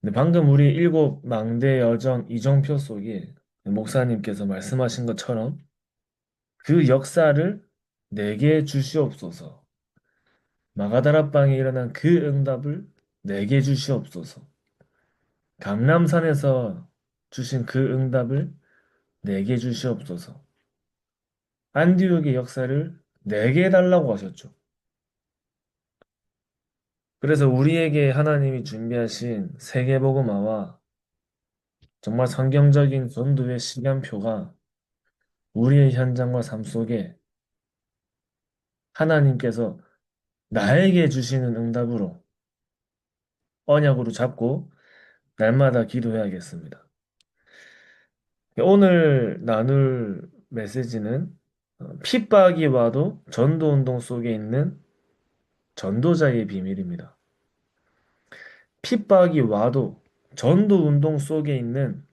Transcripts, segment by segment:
네, 방금 우리 일곱 망대 여정 이정표 속에 목사님께서 말씀하신 것처럼 그 역사를 내게 주시옵소서. 마가다락방에 일어난 그 응답을 내게 주시옵소서. 감람산에서 주신 그 응답을 내게 주시옵소서. 안디옥의 역사를 내게 해달라고 하셨죠. 그래서 우리에게 하나님이 준비하신 세계복음화와 정말 성경적인 전도의 시간표가 우리의 현장과 삶 속에 하나님께서 나에게 주시는 응답으로 언약으로 잡고 날마다 기도해야겠습니다. 오늘 나눌 메시지는 핍박이 와도 전도운동 속에 있는 전도자의 비밀입니다. 핍박이 와도 전도운동 속에 있는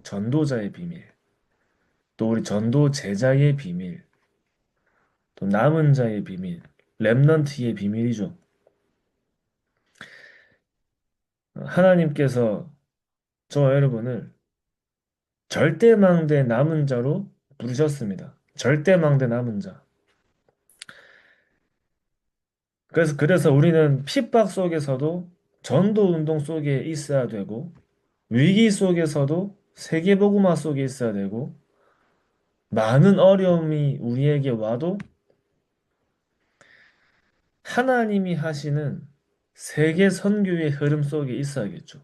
전도자의 비밀, 또 우리 전도 제자의 비밀, 또 남은 자의 비밀, 렘넌트의 비밀이죠. 하나님께서 저와 여러분을 절대망대 남은 자로 부르셨습니다. 절대망대 남은 자. 그래서 우리는 핍박 속에서도 전도 운동 속에 있어야 되고, 위기 속에서도 세계복음화 속에 있어야 되고, 많은 어려움이 우리에게 와도 하나님이 하시는 세계 선교의 흐름 속에 있어야겠죠.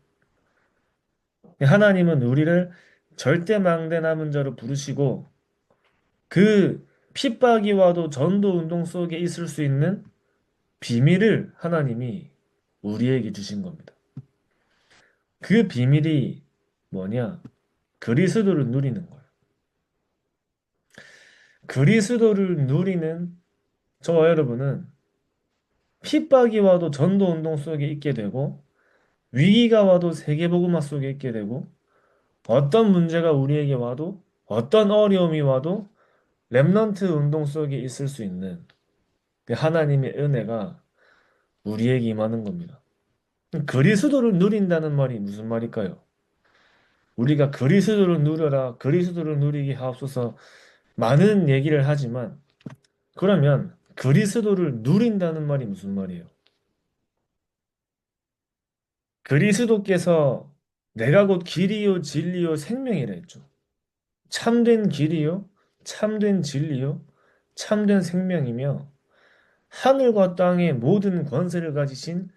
하나님은 우리를 절대망대 남은 자로 부르시고, 그 핍박이 와도 전도 운동 속에 있을 수 있는 비밀을 하나님이 우리에게 주신 겁니다. 그 비밀이 뭐냐? 그리스도를 누리는 거예요. 그리스도를 누리는 저와 여러분은 핍박이 와도 전도 운동 속에 있게 되고 위기가 와도 세계복음화 속에 있게 되고 어떤 문제가 우리에게 와도 어떤 어려움이 와도 렘넌트 운동 속에 있을 수 있는 그 하나님의 은혜가 우리에게 임하는 겁니다. 그리스도를 누린다는 말이 무슨 말일까요? 우리가 그리스도를 누려라, 그리스도를 누리게 하옵소서 많은 얘기를 하지만 그러면 그리스도를 누린다는 말이 무슨 말이에요? 그리스도께서 내가 곧 길이요 진리요 생명이라 했죠. 참된 길이요, 참된 진리요, 참된 생명이며 하늘과 땅의 모든 권세를 가지신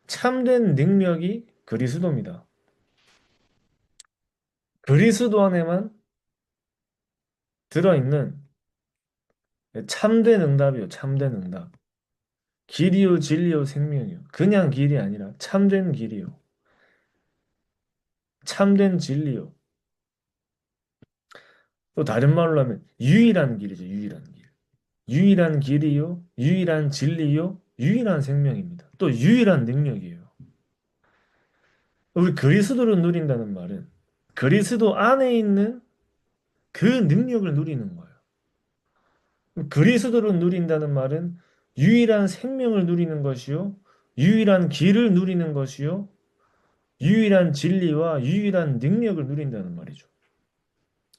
참된 능력이 그리스도입니다. 그리스도 안에만 들어있는 참된 응답이요, 참된 응답. 길이요, 진리요, 생명이요. 그냥 길이 아니라 참된 길이요, 참된 진리요. 또 다른 말로 하면 유일한 길이죠, 유일한 길. 유일한 길이요, 유일한 진리요, 유일한 생명입니다. 또 유일한 능력이에요. 우리 그리스도를 누린다는 말은 그리스도 안에 있는 그 능력을 누리는 거예요. 그리스도를 누린다는 말은 유일한 생명을 누리는 것이요, 유일한 길을 누리는 것이요, 유일한 진리와 유일한 능력을 누린다는 말이죠.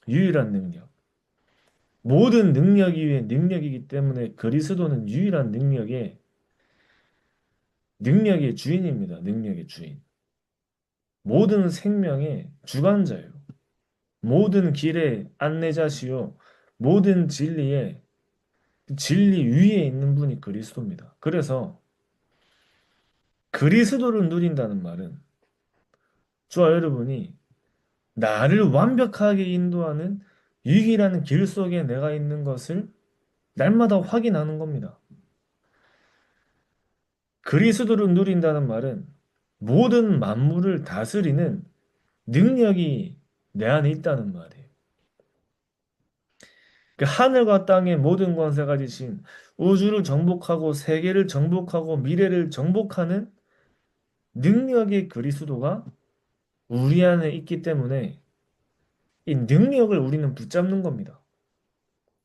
유일한 능력. 모든 능력 이외의 능력이기 때문에 그리스도는 유일한 능력의 주인입니다. 능력의 주인. 모든 생명의 주관자예요. 모든 길의 안내자시요. 모든 진리의 진리 위에 있는 분이 그리스도입니다. 그래서 그리스도를 누린다는 말은 저와 여러분이 나를 완벽하게 인도하는 유일한 길 속에 내가 있는 것을 날마다 확인하는 겁니다. 그리스도를 누린다는 말은 모든 만물을 다스리는 능력이 내 안에 있다는 말이에요. 그 하늘과 땅의 모든 권세가 지신 우주를 정복하고 세계를 정복하고 미래를 정복하는 능력의 그리스도가 우리 안에 있기 때문에 이 능력을 우리는 붙잡는 겁니다.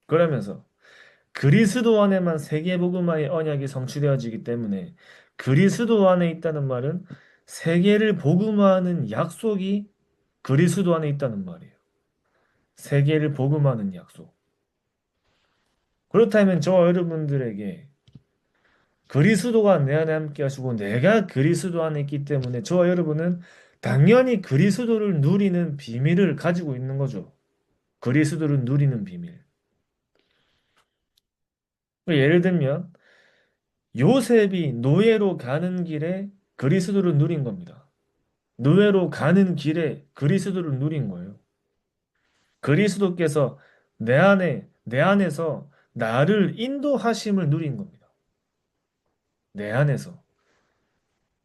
그러면서 그리스도 안에만 세계복음화의 언약이 성취되어지기 때문에 그리스도 안에 있다는 말은 세계를 복음화하는 약속이 그리스도 안에 있다는 말이에요. 세계를 복음화하는 약속. 그렇다면 저와 여러분들에게 그리스도가 내 안에 함께 하시고 내가 그리스도 안에 있기 때문에 저와 여러분은 당연히 그리스도를 누리는 비밀을 가지고 있는 거죠. 그리스도를 누리는 비밀. 예를 들면 요셉이 노예로 가는 길에 그리스도를 누린 겁니다. 노예로 가는 길에 그리스도를 누린 거예요. 그리스도께서 내 안에서 나를 인도하심을 누린 겁니다. 내 안에서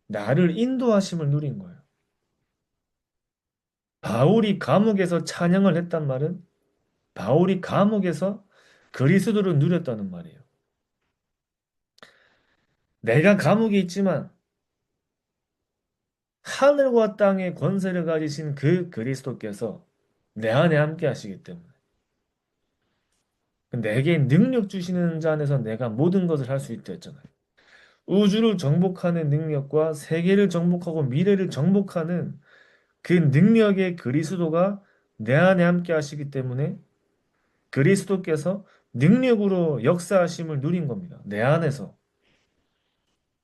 나를 인도하심을 누린 거예요. 바울이 감옥에서 찬양을 했단 말은 바울이 감옥에서 그리스도를 누렸다는 말이에요. 내가 감옥에 있지만 하늘과 땅의 권세를 가지신 그 그리스도께서 내 안에 함께 하시기 때문에 내게 능력 주시는 자 안에서 내가 모든 것을 할 수 있다 했잖아요. 우주를 정복하는 능력과 세계를 정복하고 미래를 정복하는 그 능력의 그리스도가 내 안에 함께 하시기 때문에 그리스도께서 능력으로 역사하심을 누린 겁니다. 내 안에서.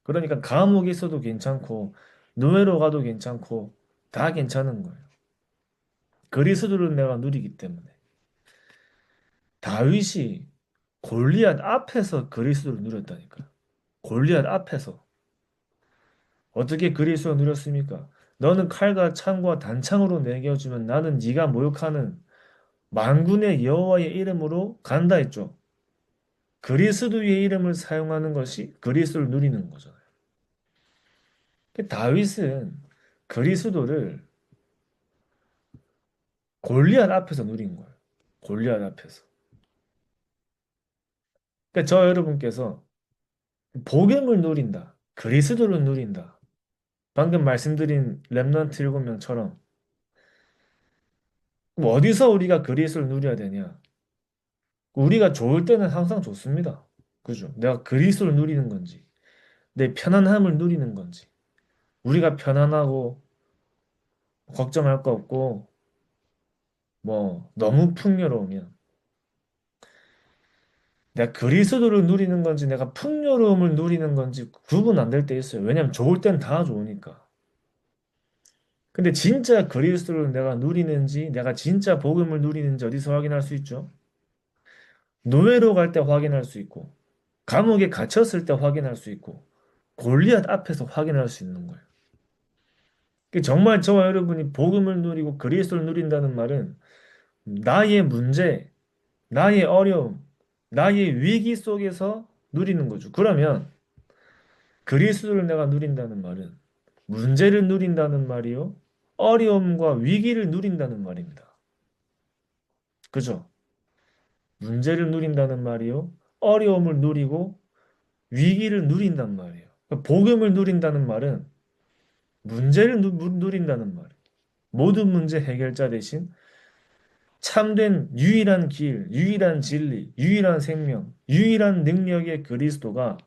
그러니까 감옥에 있어도 괜찮고 노예로 가도 괜찮고 다 괜찮은 거예요. 그리스도를 내가 누리기 때문에. 다윗이 골리앗 앞에서 그리스도를 누렸다니까요. 골리앗 앞에서. 어떻게 그리스도를 누렸습니까? 너는 칼과 창과 단창으로 내게 주면 나는 네가 모욕하는 만군의 여호와의 이름으로 간다 했죠. 그리스도의 이름을 사용하는 것이 그리스도를 누리는 거잖아요. 다윗은 그리스도를 골리앗 앞에서 누린 거예요. 골리앗 앞에서. 그러니까 저 여러분께서 복음을 누린다. 그리스도를 누린다. 방금 말씀드린 렘넌트 7명처럼 어디서 우리가 그리스도를 누려야 되냐? 우리가 좋을 때는 항상 좋습니다. 그죠? 내가 그리스도를 누리는 건지, 내 편안함을 누리는 건지, 우리가 편안하고 걱정할 거 없고 뭐 너무 풍요로우면 내가 그리스도를 누리는 건지 내가 풍요로움을 누리는 건지 구분 안 될 때 있어요. 왜냐면 좋을 땐 다 좋으니까. 근데 진짜 그리스도를 내가 누리는지 내가 진짜 복음을 누리는지 어디서 확인할 수 있죠? 노예로 갈 때 확인할 수 있고 감옥에 갇혔을 때 확인할 수 있고 골리앗 앞에서 확인할 수 있는 거예요. 정말 저와 여러분이 복음을 누리고 그리스도를 누린다는 말은 나의 문제, 나의 어려움, 나의 위기 속에서 누리는 거죠. 그러면 그리스도를 내가 누린다는 말은 문제를 누린다는 말이요. 어려움과 위기를 누린다는 말입니다. 그죠? 문제를 누린다는 말이요. 어려움을 누리고 위기를 누린단 말이에요. 그러니까 복음을 누린다는 말은 문제를 누린다는 말이에요. 모든 문제 해결자 대신 참된 유일한 길, 유일한 진리, 유일한 생명, 유일한 능력의 그리스도가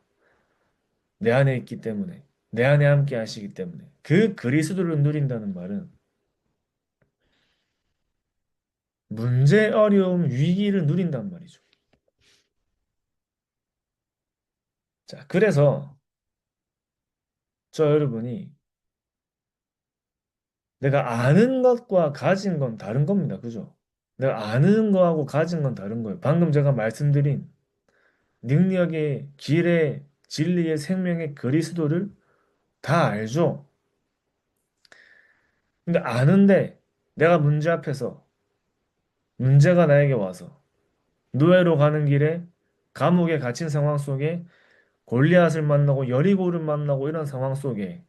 내 안에 있기 때문에, 내 안에 함께 하시기 때문에, 그 그리스도를 누린다는 말은 문제, 어려움, 위기를 누린단 말이죠. 자, 그래서 저 여러분이 내가 아는 것과 가진 건 다른 겁니다. 그죠? 내가 아는 거하고 가진 건 다른 거예요. 방금 제가 말씀드린 능력의 길의 진리의 생명의 그리스도를 다 알죠. 근데 아는데 내가 문제 앞에서 문제가 나에게 와서 노예로 가는 길에 감옥에 갇힌 상황 속에 골리앗을 만나고 여리고를 만나고 이런 상황 속에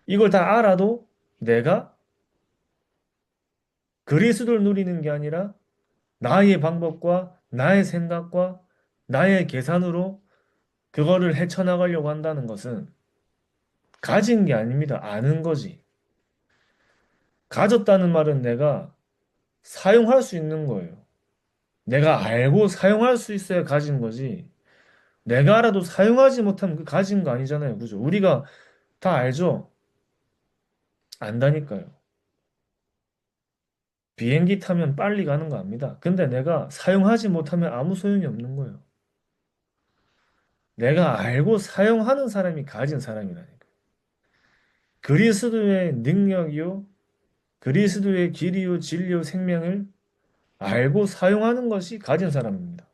이걸 다 알아도 내가 그리스도를 누리는 게 아니라 나의 방법과 나의 생각과 나의 계산으로 그거를 헤쳐나가려고 한다는 것은 가진 게 아닙니다. 아는 거지. 가졌다는 말은 내가 사용할 수 있는 거예요. 내가 알고 사용할 수 있어야 가진 거지. 내가 알아도 사용하지 못하면 그 가진 거 아니잖아요. 그죠? 우리가 다 알죠? 안다니까요. 비행기 타면 빨리 가는 거 압니다. 근데 내가 사용하지 못하면 아무 소용이 없는 거예요. 내가 알고 사용하는 사람이 가진 사람이라니까. 그리스도의 능력이요, 그리스도의 길이요, 진리요, 생명을 알고 사용하는 것이 가진 사람입니다.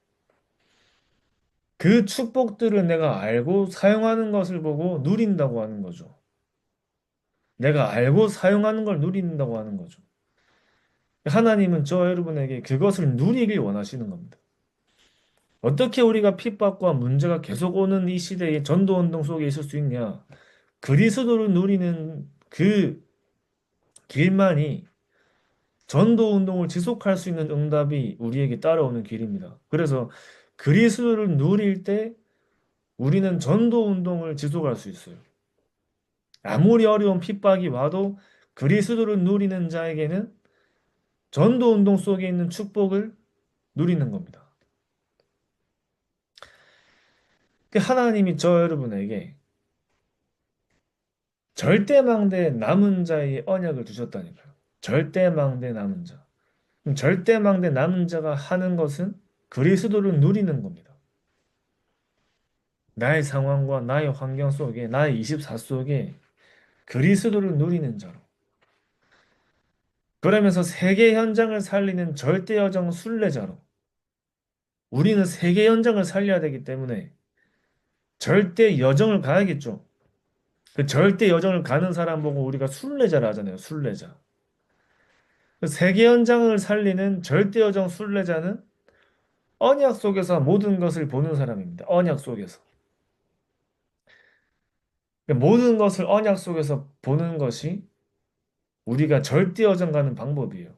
그 축복들을 내가 알고 사용하는 것을 보고 누린다고 하는 거죠. 내가 알고 사용하는 걸 누린다고 하는 거죠. 하나님은 저 여러분에게 그것을 누리길 원하시는 겁니다. 어떻게 우리가 핍박과 문제가 계속 오는 이 시대의 전도 운동 속에 있을 수 있냐? 그리스도를 누리는 그 길만이 전도 운동을 지속할 수 있는 응답이 우리에게 따라오는 길입니다. 그래서 그리스도를 누릴 때 우리는 전도 운동을 지속할 수 있어요. 아무리 어려운 핍박이 와도 그리스도를 누리는 자에게는 전도 운동 속에 있는 축복을 누리는 겁니다. 하나님이 저 여러분에게 절대망대 남은 자의 언약을 주셨다니까요. 절대망대 남은 자. 그럼 절대망대 남은 자가 하는 것은 그리스도를 누리는 겁니다. 나의 상황과 나의 환경 속에, 나의 24 속에 그리스도를 누리는 자로. 그러면서 세계 현장을 살리는 절대여정 순례자로. 우리는 세계 현장을 살려야 되기 때문에 절대 여정을 가야겠죠. 그 절대 여정을 가는 사람 보고 우리가 순례자라 하잖아요. 순례자. 그 세계 현장을 살리는 절대 여정 순례자는 언약 속에서 모든 것을 보는 사람입니다. 언약 속에서. 그러니까 모든 것을 언약 속에서 보는 것이 우리가 절대 여정 가는 방법이에요.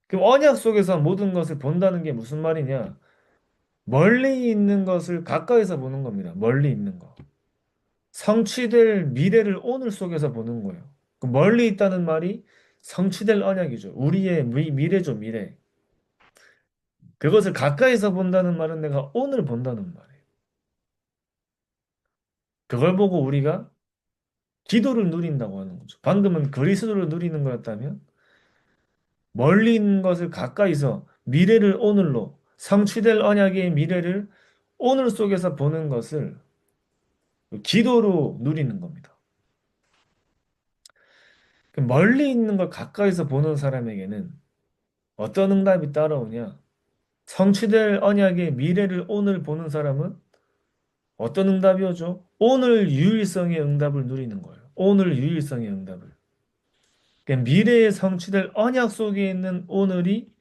그럼 언약 속에서 모든 것을 본다는 게 무슨 말이냐? 멀리 있는 것을 가까이서 보는 겁니다. 멀리 있는 거. 성취될 미래를 오늘 속에서 보는 거예요. 그 멀리 있다는 말이 성취될 언약이죠. 우리의 미래죠, 미래. 그것을 가까이서 본다는 말은 내가 오늘 본다는 말이에요. 그걸 보고 우리가 기도를 누린다고 하는 거죠. 방금은 그리스도를 누리는 거였다면 멀리 있는 것을 가까이서 미래를 오늘로 성취될 언약의 미래를 오늘 속에서 보는 것을 기도로 누리는 겁니다. 그 멀리 있는 걸 가까이서 보는 사람에게는 어떤 응답이 따라오냐? 성취될 언약의 미래를 오늘 보는 사람은 어떤 응답이 오죠? 오늘 유일성의 응답을 누리는 거예요. 오늘 유일성의 응답을. 그러니까 미래에 성취될 언약 속에 있는 오늘이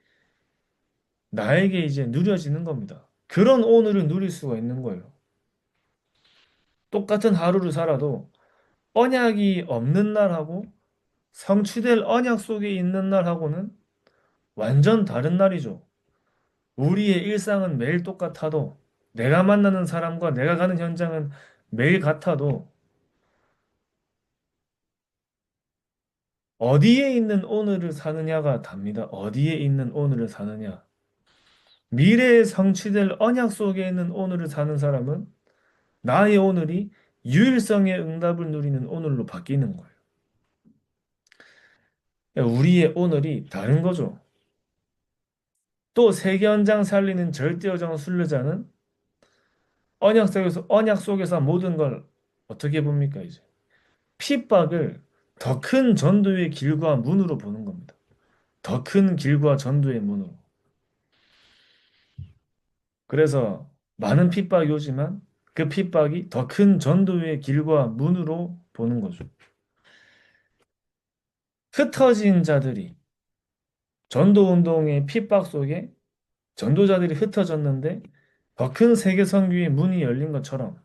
나에게 이제 누려지는 겁니다. 그런 오늘을 누릴 수가 있는 거예요. 똑같은 하루를 살아도 언약이 없는 날하고 성취될 언약 속에 있는 날하고는 완전 다른 날이죠. 우리의 일상은 매일 똑같아도 내가 만나는 사람과 내가 가는 현장은 매일 같아도 어디에 있는 오늘을 사느냐가 답니다. 어디에 있는 오늘을 사느냐. 미래에 성취될 언약 속에 있는 오늘을 사는 사람은 나의 오늘이 유일성의 응답을 누리는 오늘로 바뀌는 거예요. 우리의 오늘이 다른 거죠. 또 세계 현장 살리는 절대여정 순례자는 언약 속에서 모든 걸 어떻게 봅니까, 이제? 핍박을 더 큰 전도의 길과 문으로 보는 겁니다. 더 큰 길과 전도의 문으로. 그래서 많은 핍박이 오지만 그 핍박이 더 큰 전도의 길과 문으로 보는 거죠. 흩어진 자들이 전도 운동의 핍박 속에 전도자들이 흩어졌는데 더 큰 세계 선교의 문이 열린 것처럼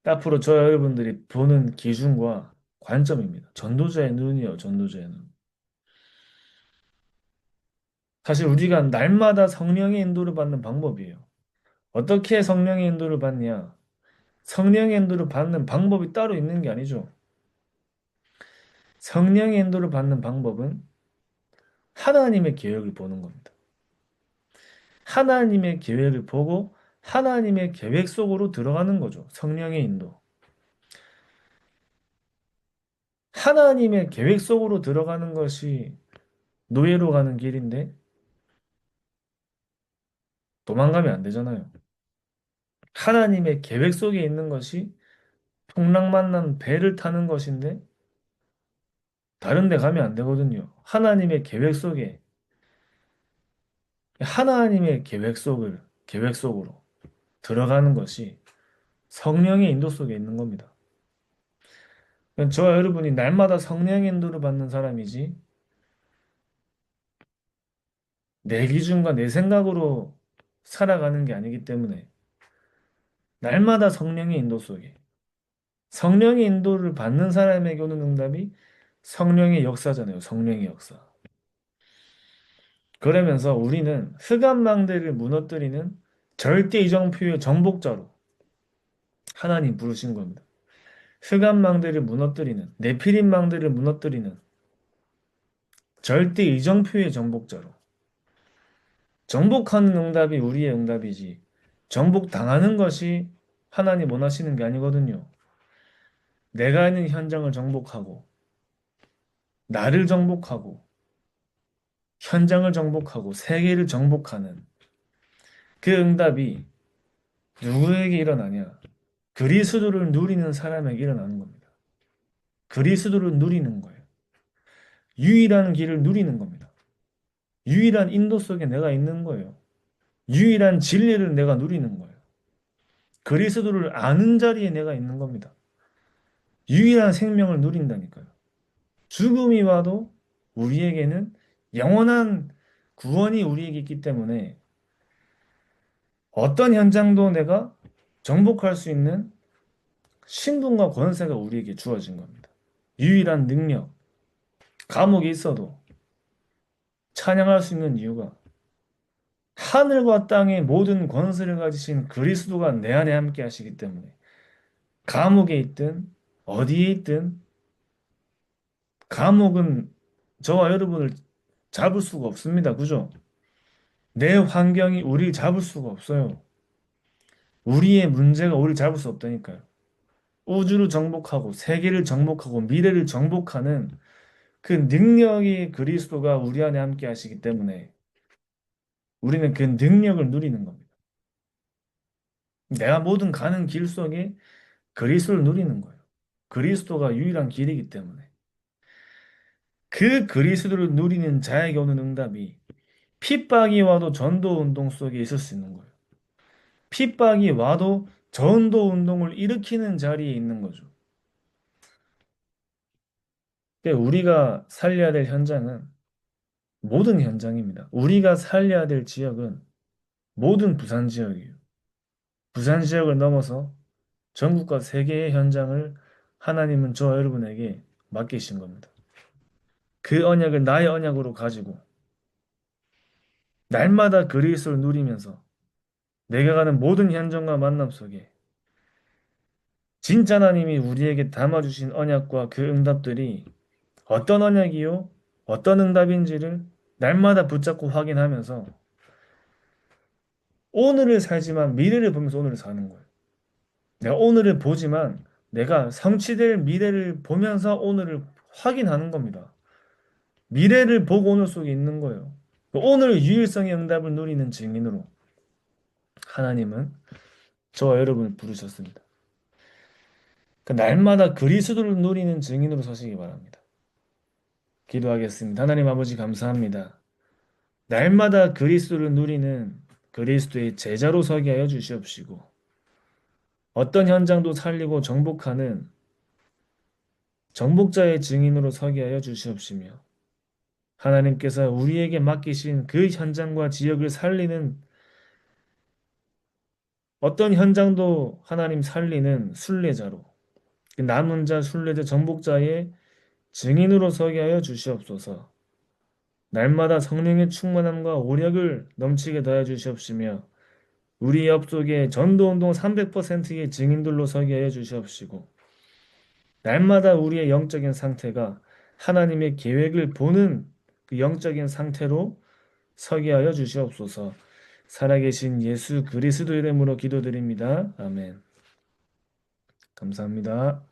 앞으로 저 여러분들이 보는 기준과 관점입니다. 전도자의 눈이요, 전도자의 눈. 사실 우리가 날마다 성령의 인도를 받는 방법이에요. 어떻게 성령의 인도를 받냐? 성령의 인도를 받는 방법이 따로 있는 게 아니죠. 성령의 인도를 받는 방법은 하나님의 계획을 보는 겁니다. 하나님의 계획을 보고 하나님의 계획 속으로 들어가는 거죠. 성령의 인도. 하나님의 계획 속으로 들어가는 것이 노예로 가는 길인데 도망가면 안 되잖아요. 하나님의 계획 속에 있는 것이 풍랑만난 배를 타는 것인데 다른 데 가면 안 되거든요. 하나님의 계획 속으로 들어가는 것이 성령의 인도 속에 있는 겁니다. 저와 여러분이 날마다 성령의 인도를 받는 사람이지 내 기준과 내 생각으로 살아가는 게 아니기 때문에 날마다 성령의 인도 속에 성령의 인도를 받는 사람에게 오는 응답이 성령의 역사잖아요. 성령의 역사. 그러면서 우리는 흑암망대를 무너뜨리는 절대 이정표의 정복자로 하나님 부르신 겁니다. 흑암망대를 무너뜨리는 네피림망대를 무너뜨리는 절대 이정표의 정복자로 정복하는 응답이 우리의 응답이지 정복당하는 것이 하나님 원하시는 게 아니거든요. 내가 있는 현장을 정복하고 나를 정복하고 현장을 정복하고 세계를 정복하는 그 응답이 누구에게 일어나냐? 그리스도를 누리는 사람에게 일어나는 겁니다. 그리스도를 누리는 거예요. 유일한 길을 누리는 겁니다. 유일한 인도 속에 내가 있는 거예요. 유일한 진리를 내가 누리는 거예요. 그리스도를 아는 자리에 내가 있는 겁니다. 유일한 생명을 누린다니까요. 죽음이 와도 우리에게는 영원한 구원이 우리에게 있기 때문에 어떤 현장도 내가 정복할 수 있는 신분과 권세가 우리에게 주어진 겁니다. 유일한 능력, 감옥에 있어도 찬양할 수 있는 이유가 하늘과 땅의 모든 권세를 가지신 그리스도가 내 안에 함께 하시기 때문에 감옥에 있든 어디에 있든 감옥은 저와 여러분을 잡을 수가 없습니다. 그죠? 내 환경이 우리를 잡을 수가 없어요. 우리의 문제가 우리를 잡을 수 없다니까요. 우주를 정복하고 세계를 정복하고 미래를 정복하는 그 능력이 그리스도가 우리 안에 함께 하시기 때문에 우리는 그 능력을 누리는 겁니다. 내가 모든 가는 길 속에 그리스도를 누리는 거예요. 그리스도가 유일한 길이기 때문에. 그 그리스도를 누리는 자에게 오는 응답이 핍박이 와도 전도 운동 속에 있을 수 있는 거예요. 핍박이 와도 전도 운동을 일으키는 자리에 있는 거죠. 그러니까 우리가 살려야 될 현장은 모든 현장입니다. 우리가 살려야 될 지역은 모든 부산 지역이에요. 부산 지역을 넘어서 전국과 세계의 현장을 하나님은 저와 여러분에게 맡기신 겁니다. 그 언약을 나의 언약으로 가지고 날마다 그리스도를 누리면서 내가 가는 모든 현장과 만남 속에 진짜 하나님이 우리에게 담아주신 언약과 그 응답들이 어떤 언약이요? 어떤 응답인지를 날마다 붙잡고 확인하면서 오늘을 살지만 미래를 보면서 오늘을 사는 거예요. 내가 오늘을 보지만 내가 성취될 미래를 보면서 오늘을 확인하는 겁니다. 미래를 보고 오늘 속에 있는 거예요. 오늘 유일성의 응답을 누리는 증인으로 하나님은 저와 여러분을 부르셨습니다. 그 날마다 그리스도를 누리는 증인으로 서시기 바랍니다. 기도하겠습니다. 하나님 아버지 감사합니다. 날마다 그리스도를 누리는 그리스도의 제자로 서게 하여 주시옵시고 어떤 현장도 살리고 정복하는 정복자의 증인으로 서게 하여 주시옵시며 하나님께서 우리에게 맡기신 그 현장과 지역을 살리는 어떤 현장도 하나님 살리는 순례자로 그 남은 자 순례자 정복자의 증인으로 서게 하여 주시옵소서. 날마다 성령의 충만함과 오력을 넘치게 더해 주시옵시며 우리 옆속에 전도운동 300%의 증인들로 서게 하여 주시옵시고 날마다 우리의 영적인 상태가 하나님의 계획을 보는 그 영적인 상태로 서게 하여 주시옵소서. 살아계신 예수 그리스도 이름으로 기도드립니다. 아멘. 감사합니다.